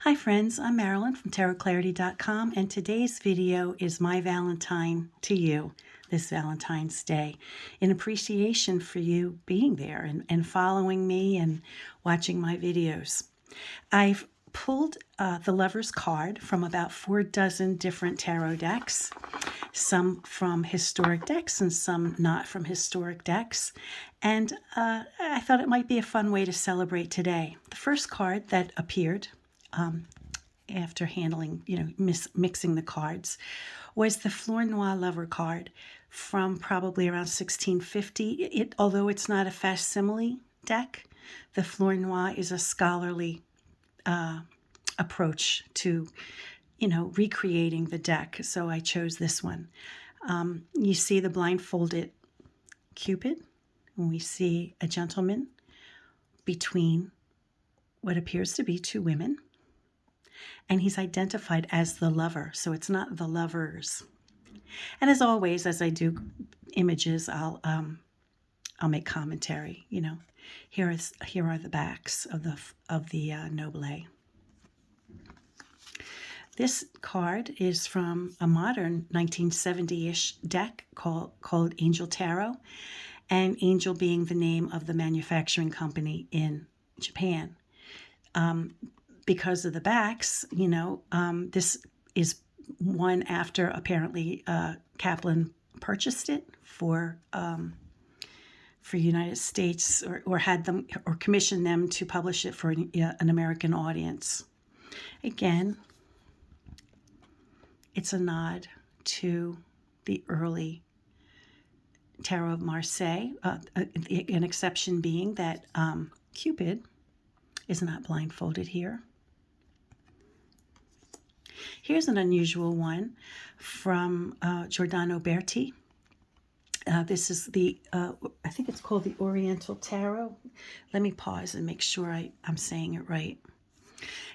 Hi friends, I'm Marilyn from tarotclarity.com, and today's video is my Valentine to you this Valentine's Day in appreciation for you being there and following me and watching my videos. I've pulled the Lover's card from about 4 dozen different tarot decks, some from historic decks and some not from historic decks, and I thought it might be a fun way to celebrate today. The first card that appeared after handling, mixing the cards, was the Fleur Noir Lover card from probably around 1650. Although it's not a facsimile deck, the Fleur Noir is a scholarly approach to, recreating the deck. So I chose this one. You see the blindfolded Cupid, and we see a gentleman between what appears to be 2 women. And he's identified as the lover, so it's not the lovers. And as always, as I do images, I'll make commentary. Here are the backs of the Noble. This card is from a modern 1970-ish deck called Angel Tarot, and Angel being the name of the manufacturing company in Japan. Because of the backs, this is one after apparently Kaplan purchased it for United States or had them or commissioned them to publish it for an American audience. Again, it's a nod to the early Tarot of Marseille, an exception being that Cupid is not blindfolded here. Here's an unusual one from Giordano Berti. This is the, I think it's called the Oriental Tarot. Let me pause and make sure I'm saying it right.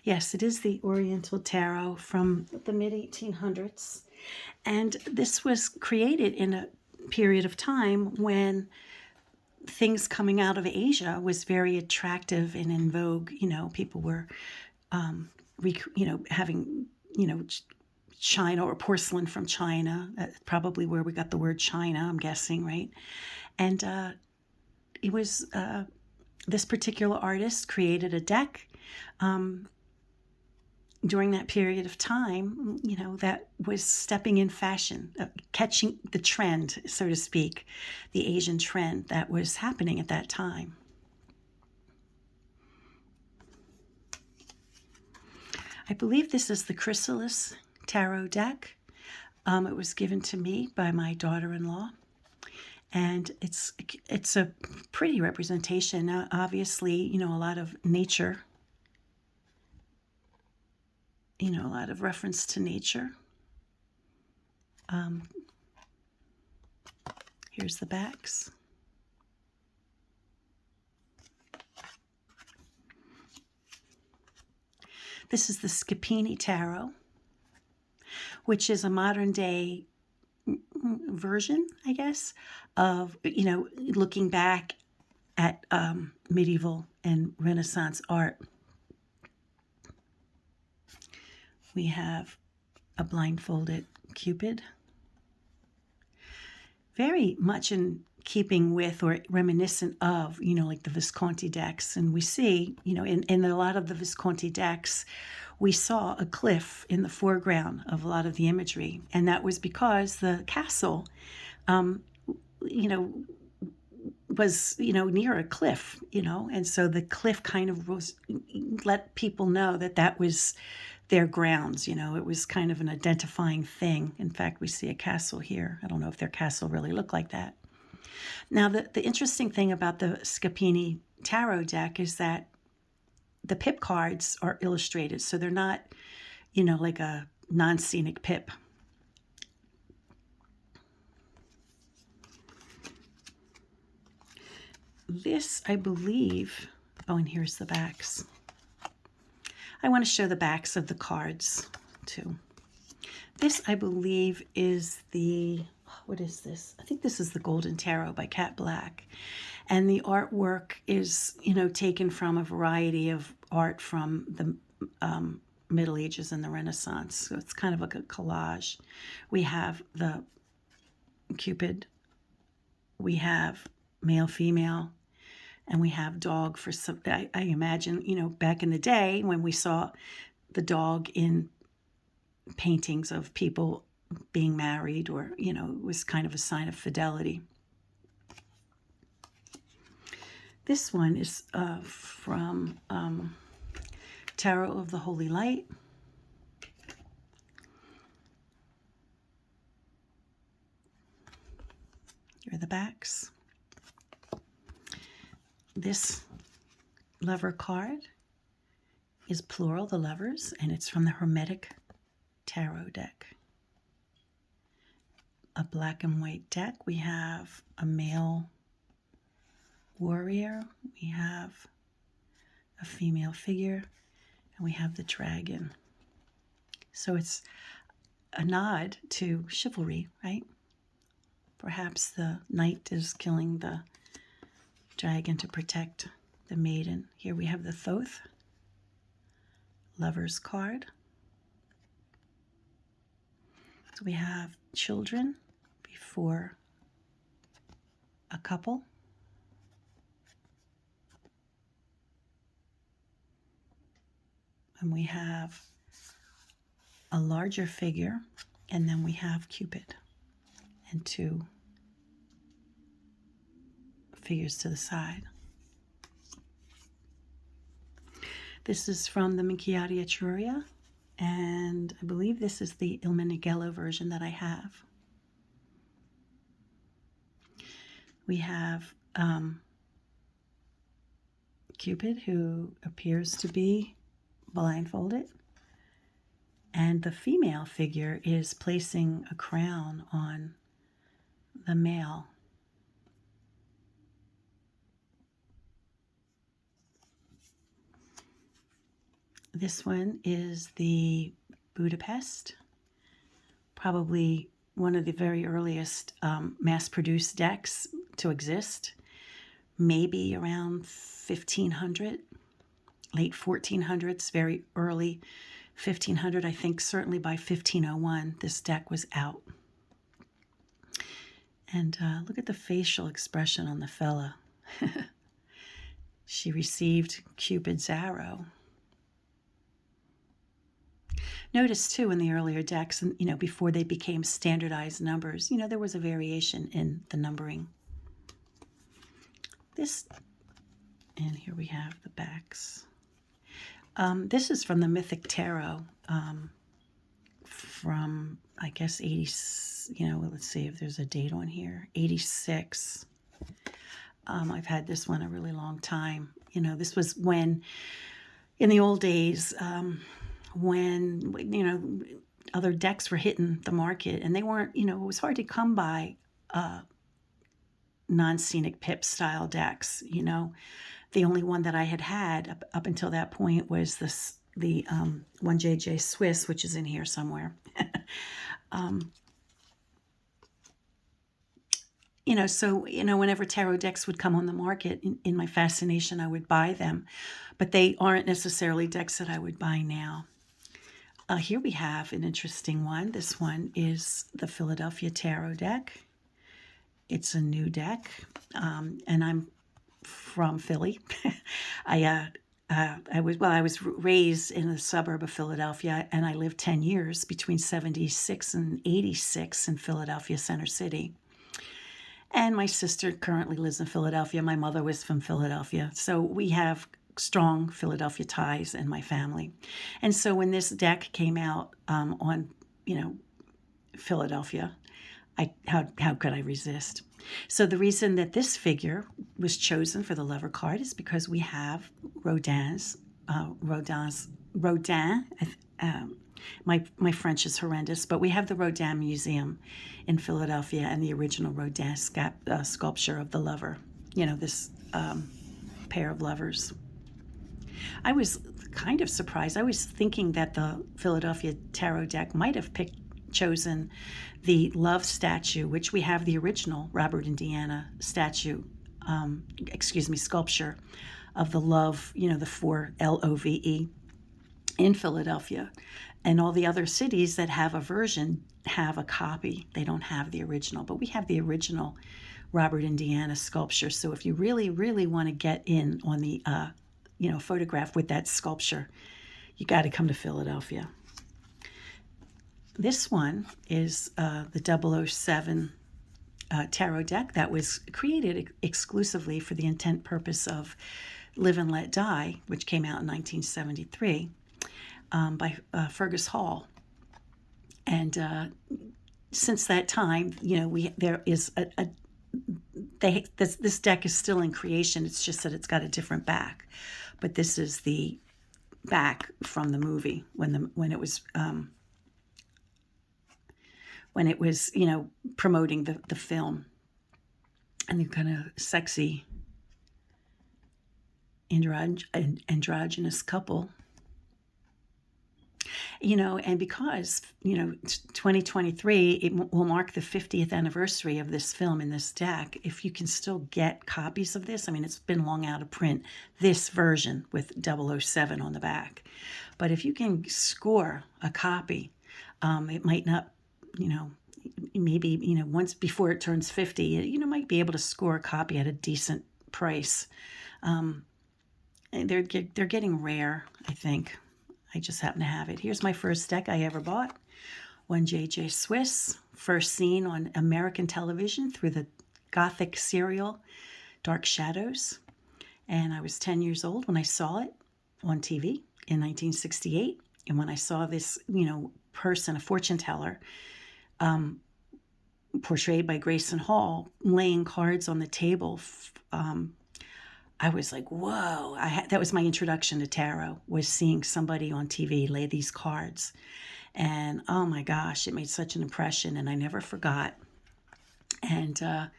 Yes, it is the Oriental Tarot from the mid-1800s. And this was created in a period of time when things coming out of Asia was very attractive and in vogue. People were, having, China or porcelain from China. That's probably where we got the word China, I'm guessing, right? And it was this particular artist created a deck during that period of time, that was stepping in fashion, catching the trend, so to speak, the Asian trend that was happening at that time. I believe this is the Chrysalis tarot deck. It was given to me by my daughter-in-law, and it's a pretty representation. Now, obviously, a lot of nature, a lot of reference to nature. Here's the backs. This is the Scapini Tarot, which is a modern day version, I guess, of, looking back at medieval and Renaissance art. We have a blindfolded Cupid, very much in keeping with or reminiscent of, like the Visconti decks. And we see, in a lot of the Visconti decks, we saw a cliff in the foreground of a lot of the imagery. And that was because the castle, was, near a cliff, and so the cliff kind of let people know that was their grounds. It was kind of an identifying thing. In fact, we see a castle here. I don't know if their castle really looked like that. Now, the interesting thing about the Scapini Tarot deck is that the pip cards are illustrated, so they're not, like a non-scenic pip. This, I believe, and here's the backs. I want to show the backs of the cards, too. This, I believe, is what is this? I think this is the Golden Tarot by Cat Black. And the artwork is, taken from a variety of art from the Middle Ages and the Renaissance. So it's kind of like a collage. We have the Cupid, we have male, female, and we have dog for some. I imagine, back in the day when we saw the dog in paintings of people being married, or, it was kind of a sign of fidelity. This one is from Tarot of the Holy Light. Here are the backs. This lover card is plural, the lovers, and it's from the Hermetic Tarot deck. A black and white deck. We have a male warrior, we have a female figure, and we have the dragon. So it's a nod to chivalry, right? Perhaps the knight is killing the dragon to protect the maiden. Here we have the Thoth Lover's card. So we have children before a couple. And we have a larger figure, and then we have Cupid and two figures to the side. This is from the Minchiati Etruria, and I believe this is the Il Meneghello version that I have. We have Cupid, who appears to be blindfolded, and the female figure is placing a crown on the male. This one is the Budapest, probably one of the very earliest mass-produced decks to exist, maybe around 1500, late 1400s, very early 1500. I think certainly by 1501 this deck was out. And look at the facial expression on the fella. She received Cupid's arrow. Notice too in the earlier decks, before they became standardized numbers, there was a variation in the numbering. And here we have the backs. This is from the Mythic Tarot, from, I guess, 80, let's see if there's a date on here, 86. I've had this one a really long time. This was when, in the old days, when, other decks were hitting the market, and they weren't, it was hard to come by non-scenic pip style decks. The only one that I had up until that point was the 1JJ Swiss, which is in here somewhere. So, whenever tarot decks would come on the market, in my fascination, I would buy them, but they aren't necessarily decks that I would buy now. Here we have an interesting one. This one is the Philadelphia Tarot deck. It's a new deck, and I'm from Philly. I was raised in a suburb of Philadelphia, and I lived 10 years between 76 and 86 in Philadelphia Center City. And my sister currently lives in Philadelphia. My mother was from Philadelphia. So we have strong Philadelphia ties in my family. And so when this deck came out on, Philadelphia, how could I resist? So the reason that this figure was chosen for the lover card is because we have Rodin. My French is horrendous, but we have the Rodin Museum in Philadelphia and the original Rodin sculpture of the lover. This pair of lovers. I was kind of surprised. I was thinking that the Philadelphia Tarot deck might have chosen the love statue, which we have the original Robert and Deanna sculpture of the love, the 4 LOVE. in Philadelphia. And all the other cities that have a version have a copy. They don't have the original, but we have the original Robert Indiana sculpture. So if you really, really want to get in on the, photograph with that sculpture, you got to come to Philadelphia. This one is the 007 tarot deck that was created exclusively for the intent purpose of Live and Let Die, which came out in 1973 by Fergus Hall. And since that time, there is this deck is still in creation. It's just that it's got a different back, but this is the back from the movie when it was promoting the film, and the kind of sexy androgynous couple. And because 2023 it will mark the 50th anniversary of this film in this deck. If you can still get copies of this, I mean, it's been long out of print, this version with 007 on the back, but if you can score a copy, it might not, maybe once before it turns 50, you might be able to score a copy at a decent price. They're getting rare, I think. I just happen to have it. Here's my first deck I ever bought. One J.J. Swiss, first seen on American television through the Gothic serial Dark Shadows. And I was 10 years old when I saw it on TV in 1968. And when I saw this, person, a fortune teller, portrayed by Grayson Hall, laying cards on the table, I was like, whoa. That was my introduction to tarot, was seeing somebody on TV lay these cards. And oh my gosh, it made such an impression, and I never forgot. And a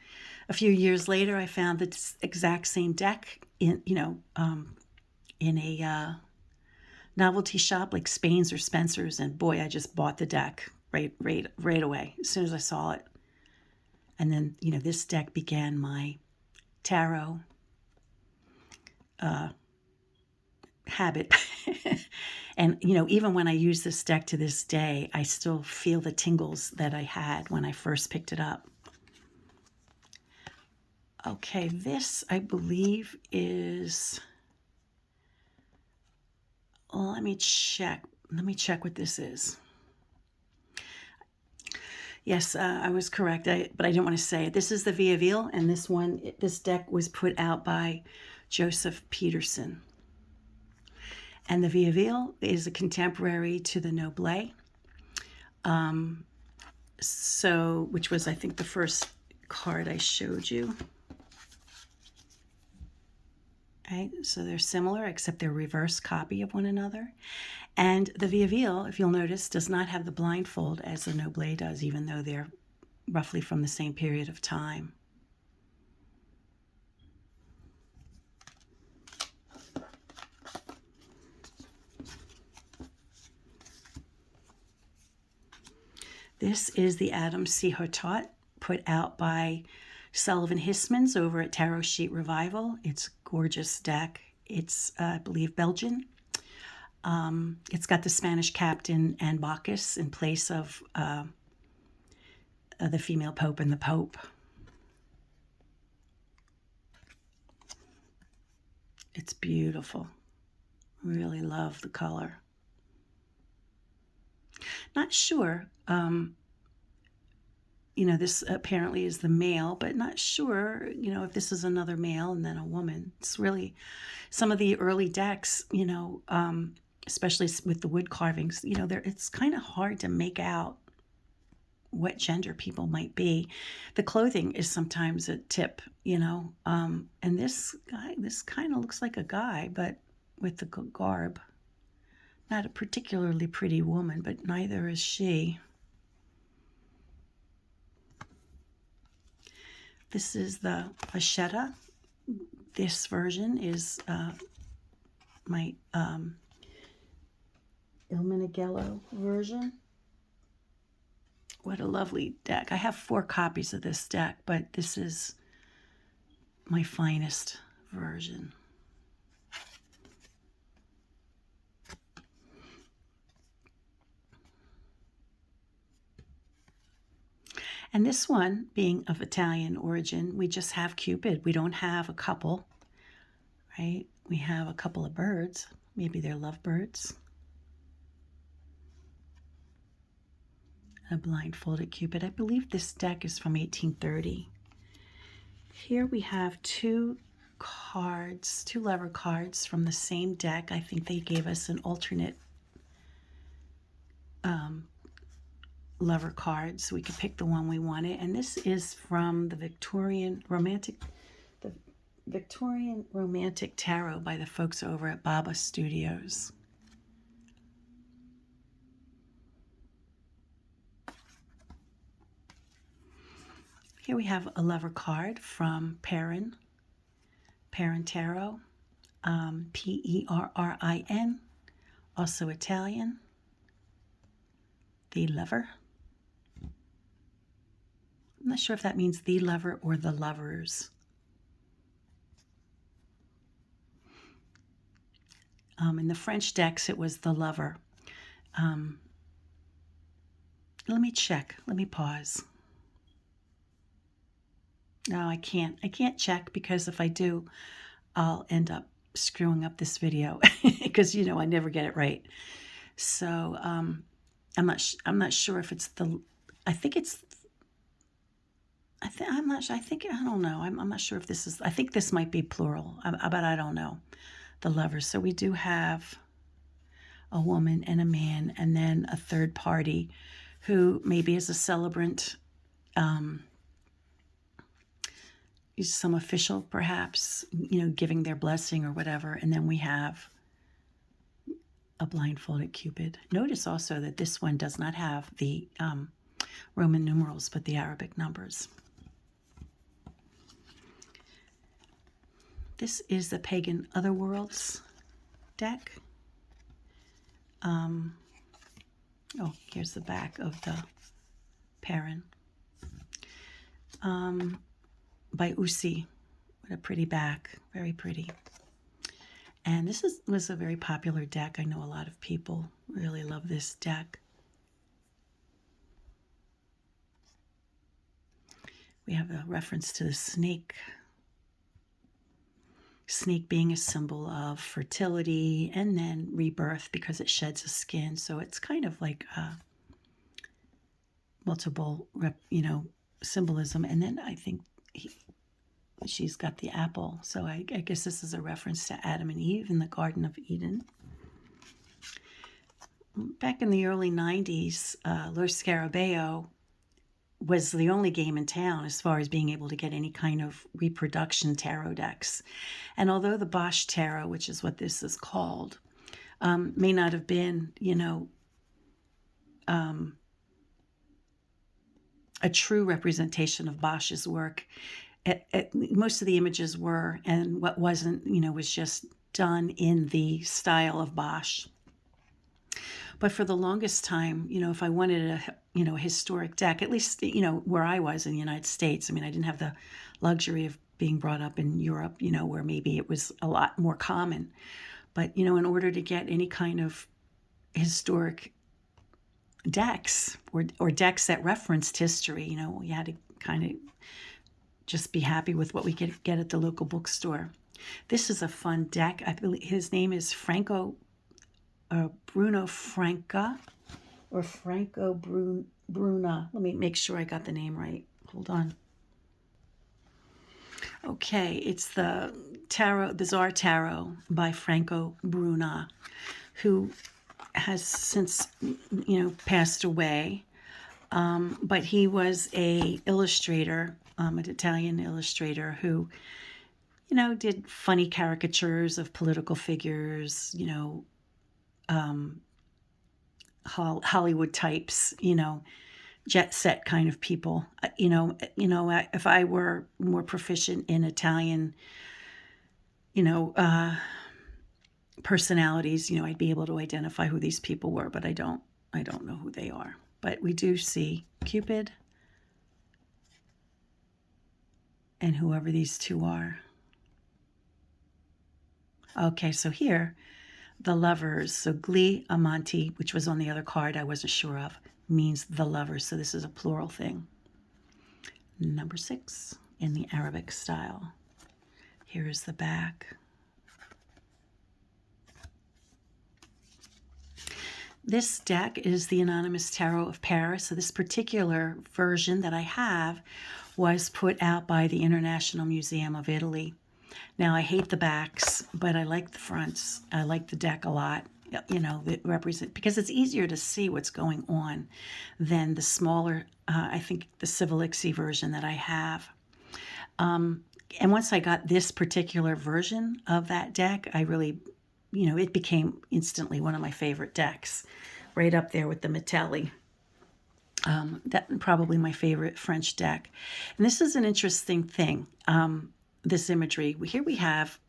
few years later, I found the exact same deck in a novelty shop like Spain's or Spencer's, and boy, I just bought the deck right away as soon as I saw it. And then, this deck began my tarot habit. And, even when I use this deck to this day, I still feel the tingles that I had when I first picked it up. Okay, this, I believe, is... Well, let me check. Let me check what this is. Yes, I was correct, but I didn't want to say it. This is the Via Veal, and this deck was put out by Joseph Peterson. And the Via Veal is a contemporary to the Noble, which was, I think, the first card I showed you. Right, so they're similar, except they're reverse copy of one another. And the Via Veal, if you'll notice, does not have the blindfold as the Noble does, even though they're roughly from the same period of time. This is the Adam C. Thoth, put out by Sullivan Hismans over at Tarot Sheet Revival. It's a gorgeous deck. It's, I believe, Belgian. It's got the Spanish captain and Bacchus in place of the female pope and the pope. It's beautiful. Really love the color. Not sure. This apparently is the male, but not sure, if this is another male and then a woman. It's really some of the early decks, especially with the wood carvings, it's kind of hard to make out what gender people might be. The clothing is sometimes a tip, and this kind of looks like a guy, but with the garb. Not a particularly pretty woman, but neither is she. This is the Vachetta. This version is my Il Meneghello version. What a lovely deck. I have 4 copies of this deck, but this is my finest version. And this one, being of Italian origin, we just have Cupid. We don't have a couple, right? We have a couple of birds. Maybe they're lovebirds. A blindfolded Cupid. I believe this deck is from 1830. Here we have two cards, two lover cards from the same deck. I think they gave us an alternate lover card, so we could pick the one we wanted. And this is from the Victorian Romantic Tarot by the folks over at Baba Studios. Here we have a lover card from Pagan Tarot, Perrin, also Italian. The lover. I'm not sure if that means the lover or the lovers. In the French decks, it was the lover. Let me check. Let me pause. No, I can't. I can't check because if I do, I'll end up screwing up this video because you know I never get it right. So I'm not sure if it's the. I think it's. I'm not sure. I don't know. I'm not sure if this is. I think this might be plural, but I don't know. The lovers. So we do have a woman and a man, and then a third party, who maybe is a celebrant. Some official, perhaps, you know, giving their blessing or whatever. And then we have a blindfolded Cupid. Notice also that this one does not have the Roman numerals, but the Arabic numbers. This is the Pagan Otherworlds deck. Oh, here's the back of the Pagan. By Usi. What a pretty back. Very pretty. And this was a very popular deck. I know a lot of people really love this deck. We have a reference to the snake. Snake being a symbol of fertility and then rebirth because it sheds a skin. So it's kind of like multiple, symbolism. And then I think she's got the apple. So I guess this is a reference to Adam and Eve in the Garden of Eden. Back in the early 90s, Lo Scarabeo was the only game in town as far as being able to get any kind of reproduction tarot decks. And although the Bosch Tarot, which is what this is called, may not have been, a true representation of Bosch's work, most of the images were, and what wasn't, was just done in the style of Bosch. But for the longest time, if I wanted a historic deck, at least, where I was in the United States, I mean, I didn't have the luxury of being brought up in Europe, where maybe it was a lot more common. But, in order to get any kind of historic decks or decks that referenced history, we had to kind of just be happy with what we could get at the local bookstore. This is a fun deck. I believe his name is Bruno Franca or Franco Bruna. Let me make sure I got the name right. Hold on. Okay, it's the Czar Tarot by Franco Bruna, who has since, passed away. But he was a illustrator, an Italian illustrator who, did funny caricatures of political figures, Hollywood types, jet set kind of people. If I were more proficient in Italian, personalities, I'd be able to identify who these people were, but I don't know who they are. But we do see Cupid and whoever these two are. Okay, so here, the lovers. So gli amanti, which was on the other card I wasn't sure of, means the lovers. So this is a plural thing. Number 6 in the Arabic style. Here is the back. This deck is the Anonymous Tarot of Paris. So this particular version that I have was put out by the International Museum of Italy. Now, I hate the backs, but I like the fronts. I like the deck a lot. You know, that represent, because it's easier to see what's going on than the smaller, I think the Civilixy version that I have. And once I got this particular version of that deck, I really, you know, it became instantly one of my favorite decks, right up there with the Metelli. That probably my favorite French deck. And this is an interesting thing, this imagery. Here we have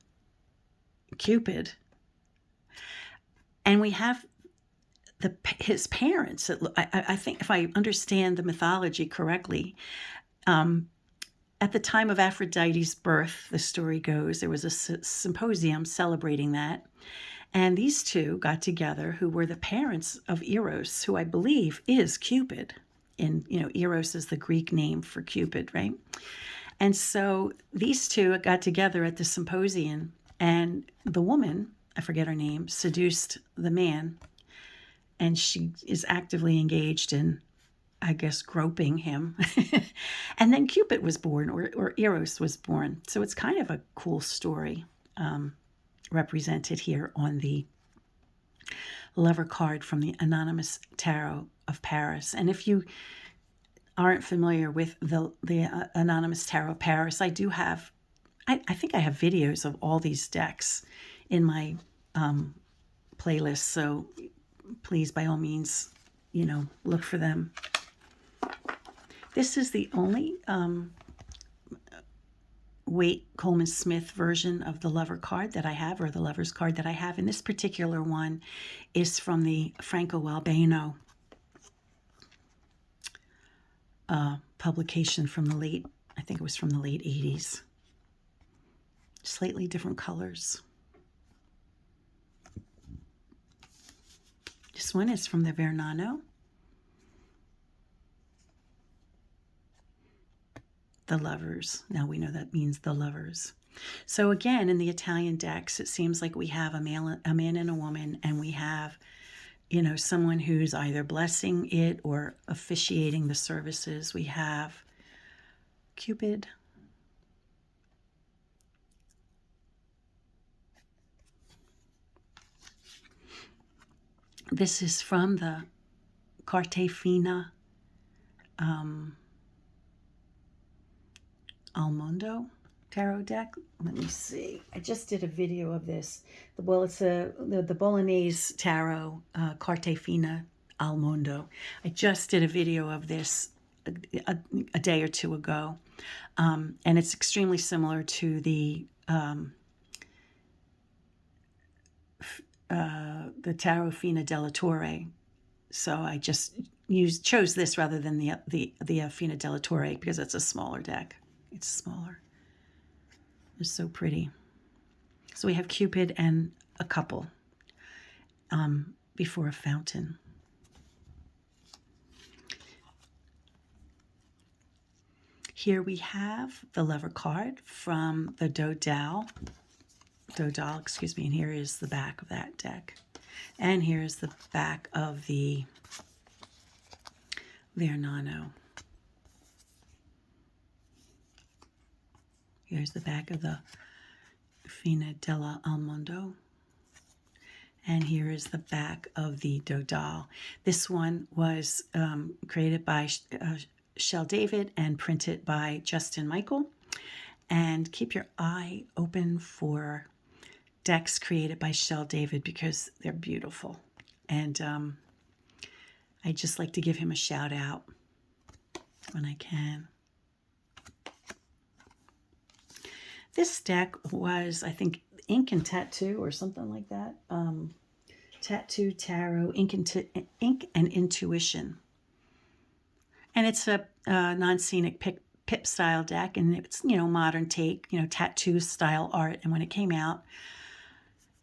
Cupid, and we have his parents. I think, if I understand the mythology correctly, at the time of Aphrodite's birth, the story goes, there was a symposium celebrating that. And these two got together, who were the parents of Eros, who I believe is Cupid. And, you know, Eros is the Greek name for Cupid, right? And so these two got together at the symposium, and the woman, I forget her name, seduced the man, and she is actively engaged in, I guess, groping him. And then Cupid was born, or Eros was born. So it's kind of a cool story represented here on the Lover card from the Anonymous Tarot of Paris. And if you aren't familiar with the Anonymous Tarot of Paris, I do have, I think I have videos of all these decks in my playlist. So please, by all means, you know, look for them. This is the only Waite Coleman Smith version of the Lover card that I have, or the Lover's card that I have. And this particular one is from the Franco Albano publication from the late, I think it was from the late 80s. Slightly different colors. This one is from the Vernano. The Lovers. Now we know that means the Lovers. So again, in the Italian decks, it seems like we have a man and a woman, and we have, you know, someone who's either blessing it or officiating the services. We have Cupid. This is from the Carte Fina Al Mondo tarot deck. Let me see. I just did a video of this. Well, it's the Bolognese tarot, Carte Fina Al Mondo. I just did a video of this a day or two ago, and it's extremely similar to the Tarot Fina della Torre. So I just chose this rather than the Fina della Torre, because it's a smaller deck. It's smaller. It's so pretty. So we have Cupid and a couple before a fountain. Here we have the Lover card from the Dodal, excuse me, and here is the back of that deck. And here's the back of the Vernano. Here's the back of the Fina della Al Mondo. And here is the back of the Dodal. This one was created by Shel David and printed by Justin Michael. And keep your eye open for decks created by Shel David, because they're beautiful. And I just like to give him a shout out when I can. This deck was, I think, Ink and Tattoo or something like that. Tattoo, Tarot, Ink and Intuition. And it's a non-scenic pip style deck, and it's, you know, modern take, you know, tattoo style art. And when it came out,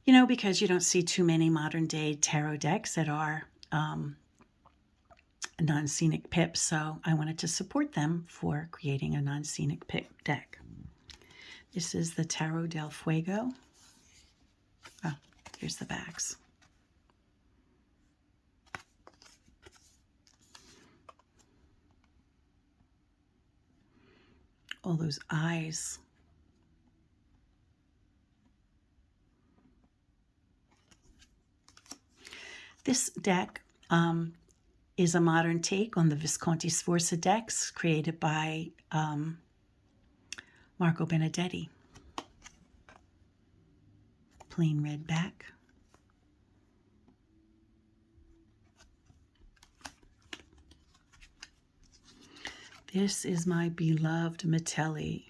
you know, because you don't see too many modern day tarot decks that are non-scenic pips, so I wanted to support them for creating a non-scenic pip deck. This is the Tarot del Fuego. Oh, here's the backs. All those eyes. This deck is a modern take on the Visconti Sforza decks created by Marco Benedetti. Plain red back. This is my beloved Metelli.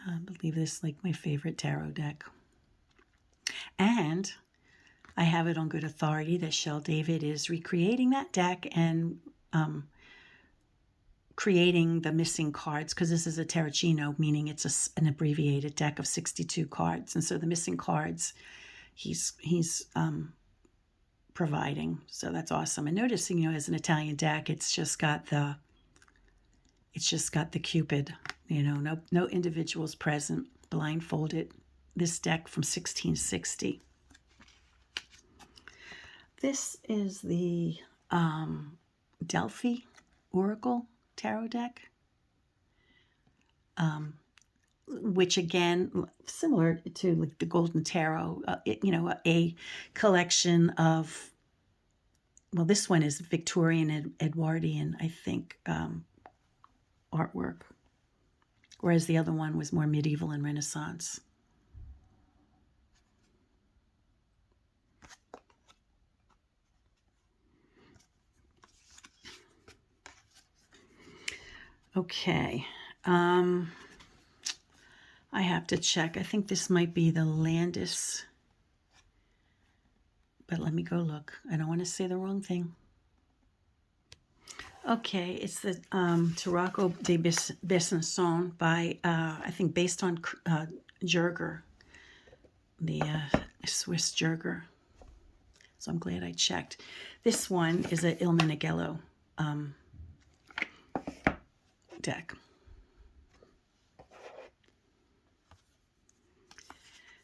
I believe this is like my favorite tarot deck. And I have it on good authority that Shel David is recreating that deck and creating the missing cards, because this is a Terracino, meaning it's an abbreviated deck of 62 cards. And so the missing cards he's providing. So that's awesome. And noticing, you know, as an Italian deck, it's just got the Cupid, you know, no individuals present, blindfolded. This deck from 1660. This is the Delphi Oracle Tarot deck, which again, similar to like the Golden Tarot, you know, a collection of, well, this one is Victorian Edwardian, I think, artwork, whereas the other one was more medieval and Renaissance. Okay, I have to check. I think this might be the Landis, but let me go look. I don't want to say the wrong thing. Okay, it's the Tarocco de Besançon by, I think, based on Jurger, the Swiss Jurger. So I'm glad I checked. This one is a Il Meneghello deck.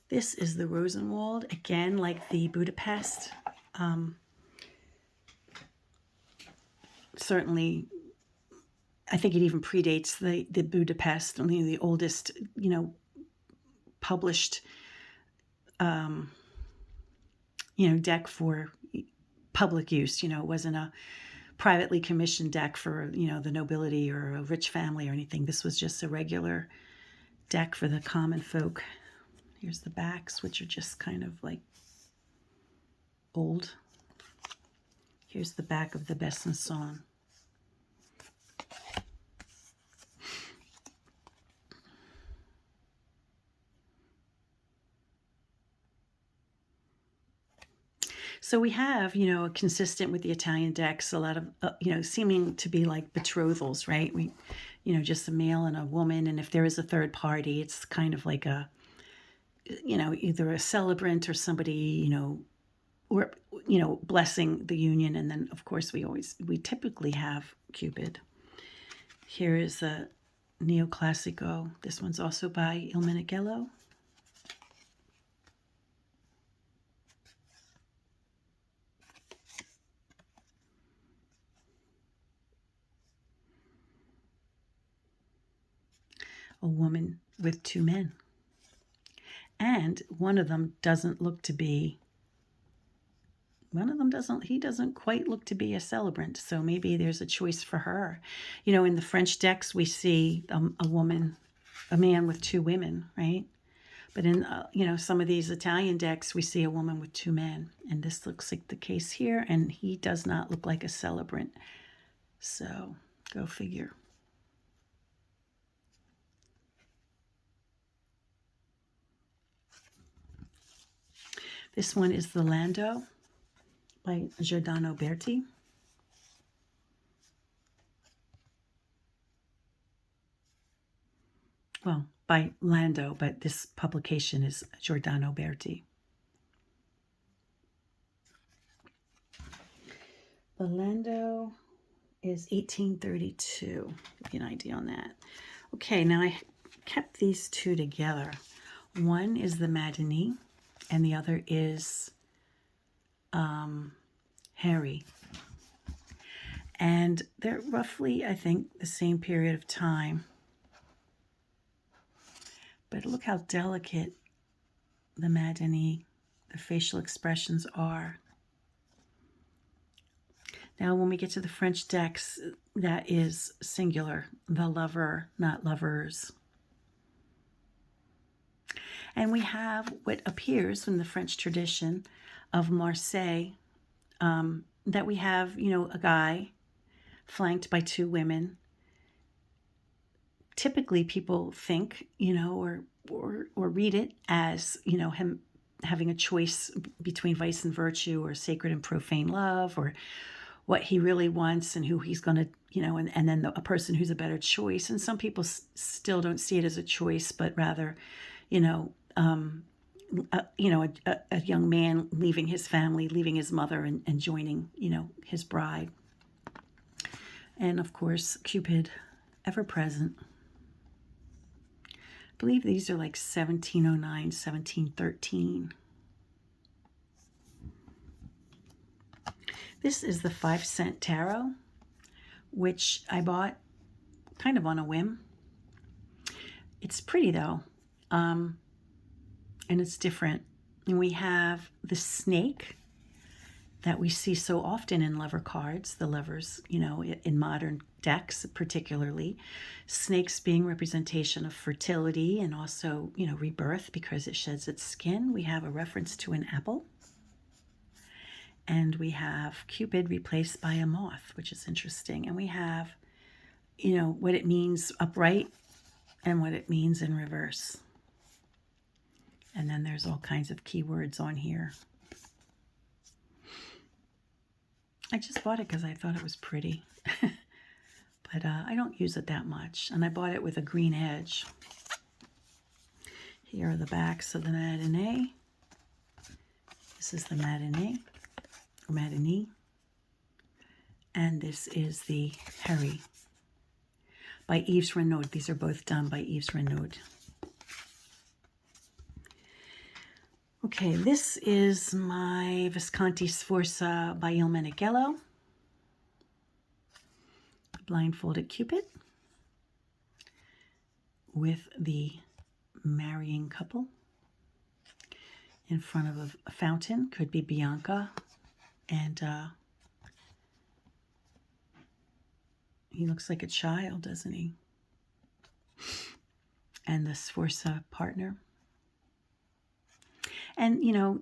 This is the Rosenwald, again, like the Budapest. Certainly, I think it even predates the Budapest, only the oldest, you know, published, you know, deck for public use. You know, it wasn't a privately commissioned deck for, you know, the nobility or a rich family or anything. This was just a regular deck for the common folk. Here's the backs, which are just kind of like old. Here's the back of the Besançon. So we have, you know, consistent with the Italian decks, a lot of, you know, seeming to be like betrothals, right? We, you know, just a male and a woman. And if there is a third party, it's kind of like a, you know, either a celebrant or somebody, you know, or, you know, blessing the union. And then, of course, we typically have Cupid. Here is a Neoclassico. This one's also by Il Meneghello. A woman with two men. And one of them doesn't look to be, he doesn't quite look to be a celebrant. So maybe there's a choice for her. You know, in the French decks, we see a man with two women, right? But in, you know, some of these Italian decks, we see a woman with two men. And this looks like the case here. And he does not look like a celebrant. So go figure. This one is the Lando by Giordano Berti. Well, by Lando, but this publication is Giordano Berti. Belendo is 1832. Give you an idea on that. Okay, now I kept these two together. One is the Matinee, and the other is Harry. And they're roughly, I think, the same period of time. But look how delicate the Matinee, the facial expressions are. Now, when we get to the French decks, that is singular, the lover, not lovers. And we have what appears from the French tradition of Marseille, that we have, a guy flanked by two women. Typically, people think, or read it as, him having a choice between vice and virtue, or sacred and profane love, or what he really wants and who he's going to, and then a person who's a better choice. And some people still don't see it as a choice, but rather, a young man leaving his family, leaving his mother, and joining, his bride. And of course, Cupid, ever present. I believe these are like 1709, 1713. This is the 5-cent tarot, which I bought kind of on a whim. It's pretty though, and it's different. And we have the snake that we see so often in lover cards, the lovers, in modern decks particularly. Snakes being representation of fertility and also, rebirth because it sheds its skin. We have a reference to an apple. And we have Cupid replaced by a moth, which is interesting. And we have, what it means upright and what it means in reverse. And then there's all kinds of keywords on here. I just bought it because I thought it was pretty. But I don't use it that much. And I bought it with a green edge. Here are the backs of the Matinee. This is the Matinee. And this is the Harry by Yves Renaud. These are both done by Yves Renaud. Okay, this is my Visconti Sforza by Il Meneghello. Blindfolded Cupid with the marrying couple in front of a fountain. Could be Bianca. And he looks like a child, doesn't he? And the Sforza partner. And,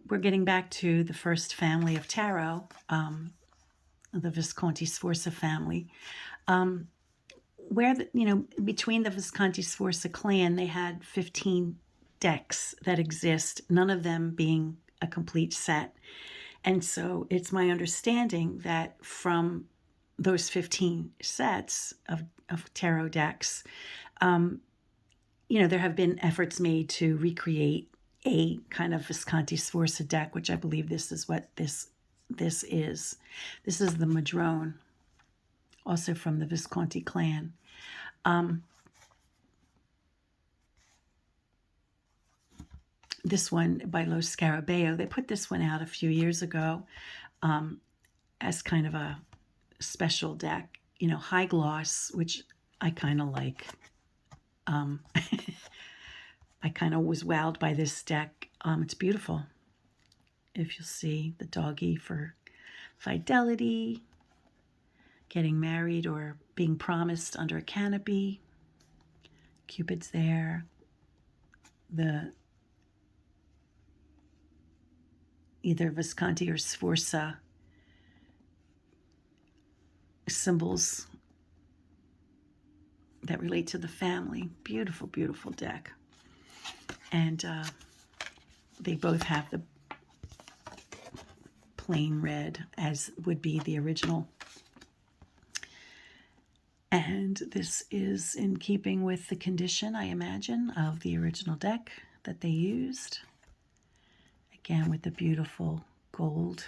we're getting back to the first family of tarot, the Visconti Sforza family, where, between the Visconti Sforza clan, they had 15 decks that exist, none of them being a complete set. And so it's my understanding that from those 15 sets of tarot decks, there have been efforts made to recreate a kind of Visconti Sforza deck, which I believe this is what this is. This is the Madrone, also from the Visconti clan. This one by Lo Scarabeo, they put this one out a few years ago as kind of a special deck, high gloss, which I kind of like. I kind of was wowed by this deck. It's beautiful. If you'll see the doggy for fidelity, getting married or being promised under a canopy. Cupid's there. The either Visconti or Sforza symbols that relate to the family. Beautiful, beautiful deck. And they both have the plain red, as would be the original. And this is in keeping with the condition, I imagine, of the original deck that they used. Again, with the beautiful gold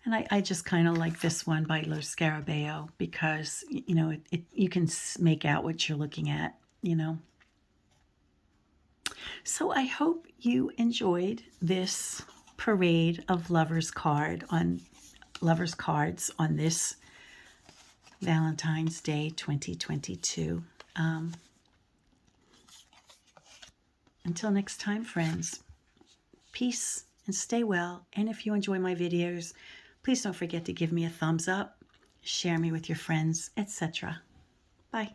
And I just kind of like this one by Lo Scarabeo because, you know, you can make out what you're looking at, you know. So I hope you enjoyed this parade of lovers cards on this Valentine's Day 2022. Until next time, friends, peace and stay well. And if you enjoy my videos, please don't forget to give me a thumbs up, share me with your friends, etc. Bye.